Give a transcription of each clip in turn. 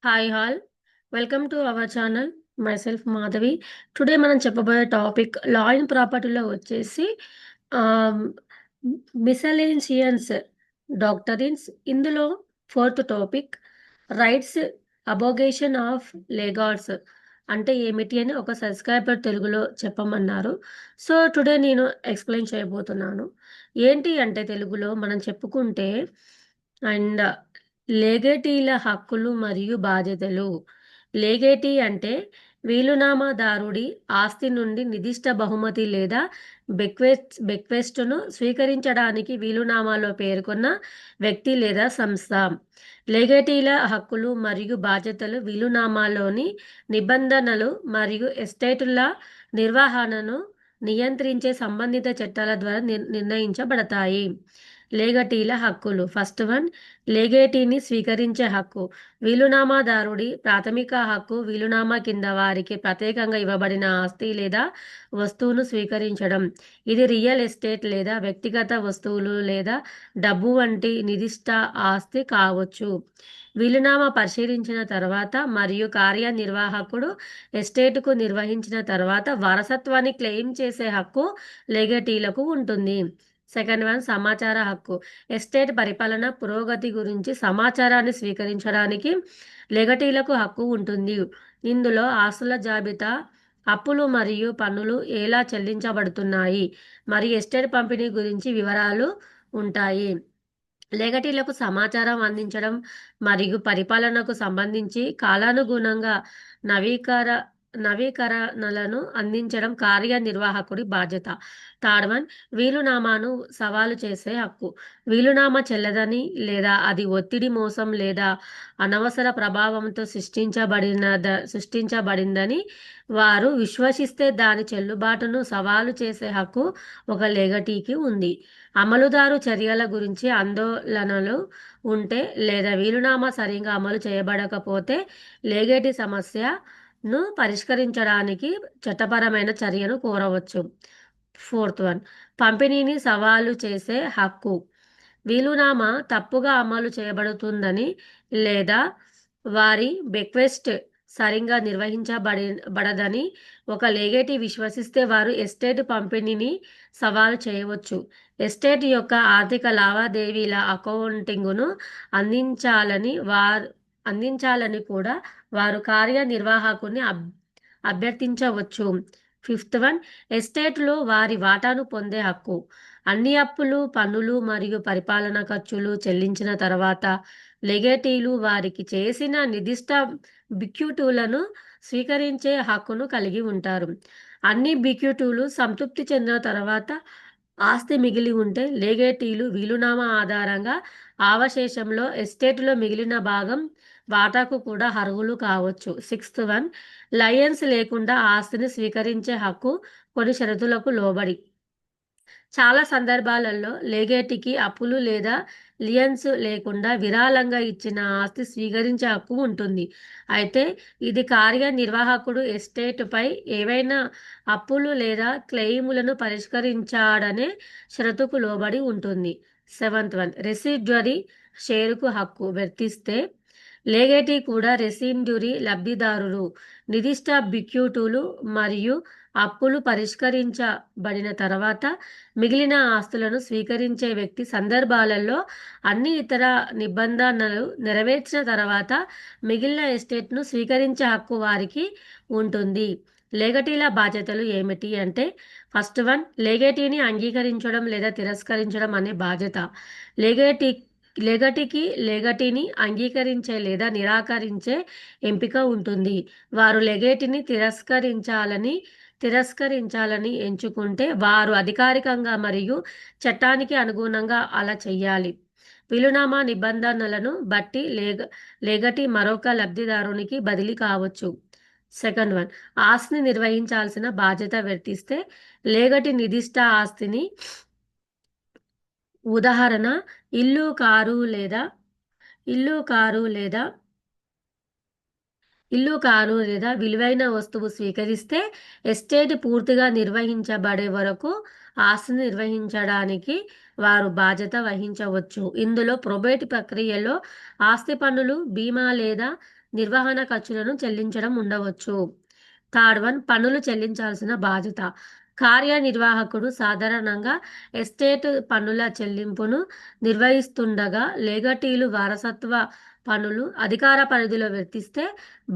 Hi hall welcome to our channel myself Madhavi. Today మనం చెప్పబోయే topic law and ప్రాపర్టీలో వచ్చేసి మిసలేన్షియన్స్ doctrines. ఇందులో ఫోర్త్ టాపిక్ రైట్స్ అబోగేషన్ ఆఫ్ లేగార్డ్స్ అంటే ఏమిటి అని ఒక సబ్స్క్రైబర్ తెలుగులో చెప్పమన్నారు. సో టుడే నేను ఎక్స్ప్లెయిన్ చేయబోతున్నాను. ఏంటి అంటే తెలుగులో మనం చెప్పుకుంటే అండ్ లేగేటీల హక్కులు మరియు బాధ్యతలు. లేగేటీ అంటే వీలునామాదారుడి ఆస్తి నుండి నిర్దిష్ట బహుమతి లేదా బెక్వెస్ట్‌ను స్వీకరించడానికి వీలునామాలో పేర్కొన్న వ్యక్తి లేదా సంస్థ. లేగేటీల హక్కులు మరియు బాధ్యతలు వీలునామాలోని నిబంధనలు మరియు ఎస్టేటుల నిర్వహణను నియంత్రించే సంబంధిత చట్టాల ద్వారా నిర్ణయించబడతాయి. లేగటీల హక్కులు. ఫస్ట్ వన్, లేగేటీని స్వీకరించే హక్కు. వీలునామాదారుడి ప్రాథమిక హక్కు వీలునామా కింద వారికి ప్రత్యేకంగా ఇవ్వబడిన ఆస్తి లేదా వస్తువును స్వీకరించడం. ఇది రియల్ ఎస్టేట్ లేదా వ్యక్తిగత వస్తువులు లేదా డబ్బు వంటి నిర్దిష్ట ఆస్తి కావచ్చు. వీలునామా పరిశీలించిన తర్వాత మరియు కార్యనిర్వాహకుడు ఎస్టేటుకు నిర్వహించిన తర్వాత వారసత్వాన్ని క్లెయిమ్ చేసే హక్కు లేగటీలకు ఉంటుంది. సెకండ్ వన్, సమాచార హక్కు. ఎస్టేట్ పరిపాలన పురోగతి గురించి సమాచారాన్ని స్వీకరించడానికి లెగటీలకు హక్కు ఉంటుంది. ఇందులో ఆస్తుల జాబితా, అప్పులు మరియు పన్నులు ఎలా చెల్లించబడుతున్నాయి మరియు ఎస్టేట్ పంపిణీ గురించి వివరాలు ఉంటాయి. లేగటీలకు సమాచారం అందించడం మరియు పరిపాలనకు సంబంధించి కాలానుగుణంగా నవీకర నవీకరణలను అందించడం కార్యనిర్వాహకుడి బాధ్యత. థర్డ్ వన్, వీలునామాను సవాలు చేసే హక్కు. వీలునామా చెల్లదని లేదా అది ఒత్తిడి, మోసం లేదా అనవసర ప్రభావంతో సృష్టించబడిందని వారు విశ్వసిస్తే దాని చెల్లుబాటును సవాలు చేసే హక్కు ఒక లేగటీకి ఉంది. అమలుదారు చర్యల గురించి ఆందోళనలు ఉంటే లేదా వీలునామా సరిగా అమలు చేయబడకపోతే లేగేటీ సమస్యను పరిష్కరించడానికి చట్టపరమైన చర్యను కోరవచ్చు. ఫోర్త్ వన్, పంపిణీని సవాలు చేసే హక్కు. వీలునామా తప్పుగా అమలు చేయబడుతుందని లేదా వారి బెక్వెస్ట్ సరిగ్గా బడదని ఒక లేగేటీ విశ్వసిస్తే వారు ఎస్టేట్ పంపిణీని సవాలు చేయవచ్చు. ఎస్టేట్ యొక్క ఆర్థిక లావాదేవీల అకౌంటింగ్ను అందించాలని కూడా వారు కార్యనిర్వాహకుని అభ్యర్థించవచ్చు. ఫిఫ్త్ వన్, ఎస్టేట్లో వారి వాటాను పొందే హక్కు. అన్ని అప్పులు, పన్నులు మరియు పరిపాలన ఖర్చులు చెల్లించిన తర్వాత లెగేటీలు వారికి చేసిన నిర్దిష్ట బిక్యూటులను స్వీకరించే హక్కును కలిగి ఉంటారు. అన్ని బిక్యూటులు సంతృప్తి చెందిన తర్వాత ఆస్తి మిగిలి ఉంటే లేగేటీలు వీలునామా ఆధారంగా అవశేషంలో ఎస్టేటులో మిగిలిన భాగం వాటాకు కూడా అర్హులు కావచ్చు. సిక్స్త్ వన్, లయన్స్ లేకుండా ఆస్తిని స్వీకరించే హక్కు కొన్ని షరతులకు లోబడి. చాలా సందర్భాలలో లేగేటీకి అప్పులు లేదా లియన్స్ లేకుండా విరాళంగా ఇచ్చిన ఆస్తి స్వీకరించే హక్కు ఉంటుంది. అయితే ఇది కార్యనిర్వాహకుడు ఎస్టేటుపై ఏవైనా అప్పులు లేదా క్లెయిములను పరిష్కరించాడనే షరతుకు లోబడి ఉంటుంది. సెవెంత్ వన్, రెసిడ్యూరీ షేరుకు హక్కు వర్తిస్తే లేగేటీ కూడా రెసిడ్యూరీ లబ్ధిదారులు. నిర్దిష్ట బిక్యూటులు మరియు అప్పులు పరిష్కరించబడిన తర్వాత మిగిలిన ఆస్తులను స్వీకరించే వ్యక్తి సందర్భాలలో అన్ని ఇతర నిబంధనలు నెరవేర్చిన తర్వాత మిగిలిన ఎస్టేట్ను స్వీకరించే హక్కు వారికి ఉంటుంది. లేగటీల బాధ్యతలు ఏమిటి అంటే ఫస్ట్ వన్, లేగేటీని అంగీకరించడం లేదా తిరస్కరించడం అనే బాధ్యత. లేగేటీ లేగటీని అంగీకరించే లేదా నిరాకరించే ఎంపిక ఉంటుంది. వారు లేగేటీని తిరస్కరించాలని ఎంచుకుంటే వారు అధికారికంగా మరియు చట్టానికి అనుగుణంగా అలా చేయాలి. వీలునామా నిబంధనలను బట్టి లేగటీ మరొక లబ్ధిదారునికి బదిలీ కావచ్చు. సెకండ్ వన్, ఆస్తిని నిర్వహించాల్సిన బాధ్యత వర్తిస్తే లేగటి నిర్దిష్ట ఆస్తిని, ఉదాహరణ ఇల్లు, కారు లేదా ఇల్లు, కారు లేదా విలువైన వస్తువు స్వీకరిస్తే ఎస్టేట్ పూర్తిగా నిర్వహించబడే వరకు ఆస్తిని నిర్వహించడానికి వారు బాధ్యత వహించవచ్చు. ఇందులో ప్రొబేట్ ప్రక్రియలో ఆస్తి పన్నులు, బీమా లేదా నిర్వహణ ఖర్చులను చెల్లించడం ఉండవచ్చు. థర్డ్ వన్, పన్నులు చెల్లించాల్సిన బాధ్యత. కార్యనిర్వాహకుడు సాధారణంగా ఎస్టేట్ పన్నుల చెల్లింపును నిర్వహిస్తుండగా లేగటీలు వారసత్వ పన్నులు అధికార పరిధిలో వర్తిస్తే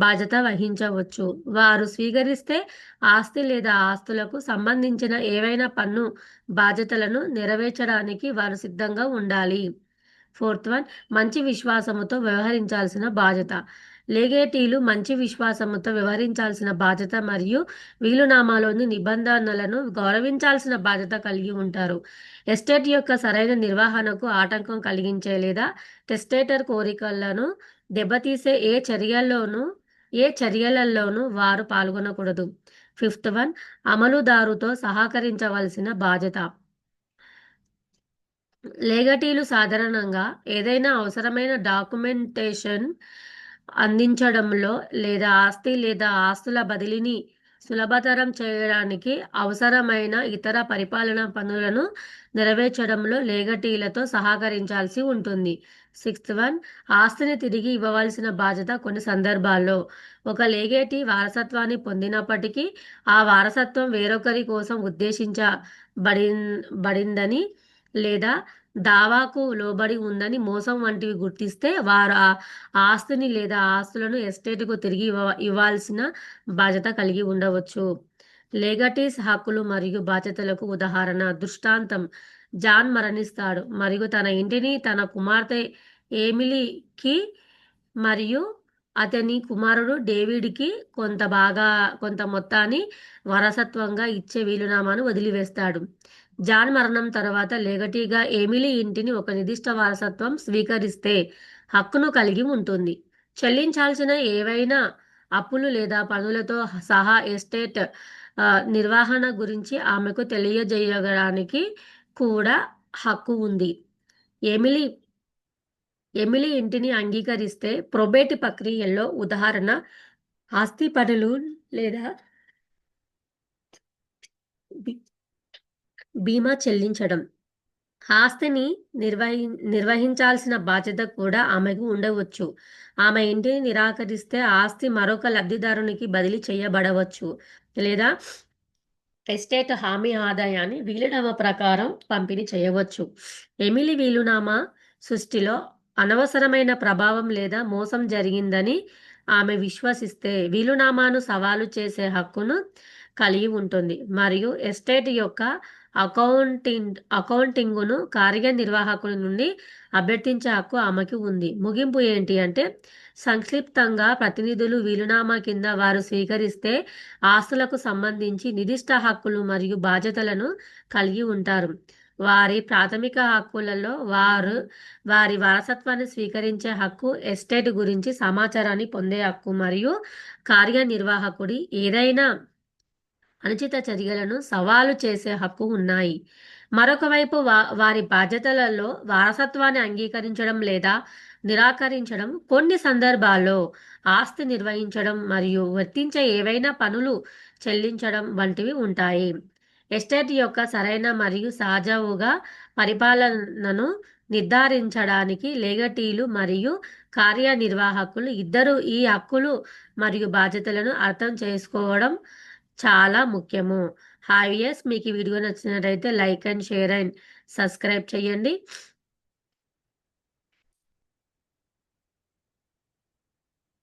బాధ్యత వహించవచ్చు. వారు స్వీకరిస్తే ఆస్తి లేదా ఆస్తులకు సంబంధించిన ఏవైనా పన్ను బాధ్యతలను నెరవేర్చడానికి వారు సిద్ధంగా ఉండాలి. ఫోర్త్ వన్, మంచి విశ్వాసముతో వ్యవహరించాల్సిన బాధ్యత. లేగేటీలు మంచి విశ్వాసముతో వ్యవహరించాల్సిన బాధ్యత మరియు వీలునామాలోని నిబంధనలను గౌరవించాల్సిన బాధ్యత కలిగి ఉంటారు. ఎస్టేట్ యొక్క సరైన నిర్వహణకు ఆటంకం కలిగించే లేదా టెస్టేటర్ కోరికలను దెబ్బతీసే ఏ చర్యలలోనూ వారు పాల్గొనకూడదు. ఫిఫ్త్ వన్, అమలుదారుతో సహకరించవలసిన బాధ్యత. లేగటీలు సాధారణంగా ఏదైనా అవసరమైన డాక్యుమెంటేషన్ అందించడంలో లేదా ఆస్తి లేదా ఆస్తుల బదిలీని సులభతరం చేయడానికి అవసరమైన ఇతర పరిపాలనా పనులను నెరవేర్చడంలో లేగటీలతో సహకరించాల్సి ఉంటుంది. సిక్స్త్ వన్, ఆస్తిని తిరిగి ఇవ్వవలసిన బాధ్యత. కొన్ని సందర్భాల్లో ఒక లేగేటి వారసత్వాన్ని పొందినప్పటికీ ఆ వారసత్వం వేరొకరి కోసం ఉద్దేశించబడిందని లేదా దావాకు లోబడి ఉందని మోసం వంటివి గుర్తిస్తే వారు ఆ ఆస్తిని లేదా ఆస్తులను ఎస్టేట్కు తిరిగి ఇవ్వాల్సిన బాధ్యత కలిగి ఉండవచ్చు. లేగటీస్ హక్కులు మరియు బాధ్యతలకు ఉదాహరణ. దృష్టాంతం: జాన్ మరణిస్తాడు మరియు తన ఇంటిని తన కుమార్తె ఎమిలీకి మరియు అతని కుమారుడు డేవిడ్కి కొంత మొత్తాన్ని వారసత్వంగా ఇచ్చే వీలునామాను వదిలివేస్తాడు. జాన్ మరణం తర్వాత లేగటీగా ఎమిలీ ఇంటిని ఒక నిర్దిష్ట వారసత్వం స్వీకరిస్తే హక్కును కలిగి ఉంటుంది. చెల్లించాల్సిన ఏవైనా అప్పులు లేదా పన్నులతో సహా ఎస్టేట్ నిర్వహణ గురించి ఆమెకు తెలియజేయడానికి కూడా హక్కు ఉంది. ఎమిలీ ఇంటిని అంగీకరిస్తే ప్రొబేట్ ప్రక్రియలో ఉదాహరణ ఆస్తి పన్నులు లేదా బీమా చెల్లించడం. ఆస్తిని నిర్వహించాల్సిన బాధ్యత కూడా ఆమెకు ఉండవచ్చు. ఆమె ఇంటిని నిరాకరిస్తే ఆస్తి మరొక లబ్ధిదారునికి బదిలీ చేయబడవచ్చు లేదా ఎస్టేట్ హామీ ఆదాయాన్ని వీలునామా ప్రకారం పంపిణీ చేయవచ్చు. ఎమిలీ వీలునామా సృష్టిలో అనవసరమైన ప్రభావం లేదా మోసం జరిగిందని ఆమె విశ్వసిస్తే వీలునామాను సవాలు చేసే హక్కును కలిగి ఉంటుంది మరియు ఎస్టేట్ యొక్క అకౌంటింగును కార్యనిర్వాహకుడి నుండి అభ్యర్థించే హక్కు ఆమెకు ఉంది. ముగింపు ఏంటి అంటే, సంక్షిప్తంగా ప్రతినిధులు వీలునామా కింద వారు స్వీకరిస్తే ఆస్తులకు సంబంధించి నిర్దిష్ట హక్కులు మరియు బాధ్యతలను కలిగి ఉంటారు. వారి ప్రాథమిక హక్కులలో వారి వారసత్వాన్ని స్వీకరించే హక్కు, ఎస్టేట్ గురించి సమాచారాన్ని పొందే హక్కు మరియు కార్యనిర్వాహకుడి ఏదైనా అనుచిత చర్యలను సవాలు చేసే హక్కు ఉన్నాయి. మరొక వైపు వారి బాధ్యతలలో వారసత్వాన్ని అంగీకరించడం లేదా నిరాకరించడం, కొన్ని సందర్భాల్లో ఆస్తి నిర్వహించడం మరియు వర్తించే ఏవైనా పనులు చెల్లించడం వంటివి ఉంటాయి. ఎస్టేట్ యొక్క సరైన మరియు సజావుగా పరిపాలనను నిర్ధారించడానికి లేగటీలు మరియు కార్యనిర్వాహకులు ఇద్దరూ ఈ హక్కులు మరియు బాధ్యతలను అర్థం చేసుకోవడం చాలా ముఖ్యము. హాయ్ వియర్స్, మీకు ఈ వీడియో నచ్చినట్లయితే like and share and subscribe చేయండి.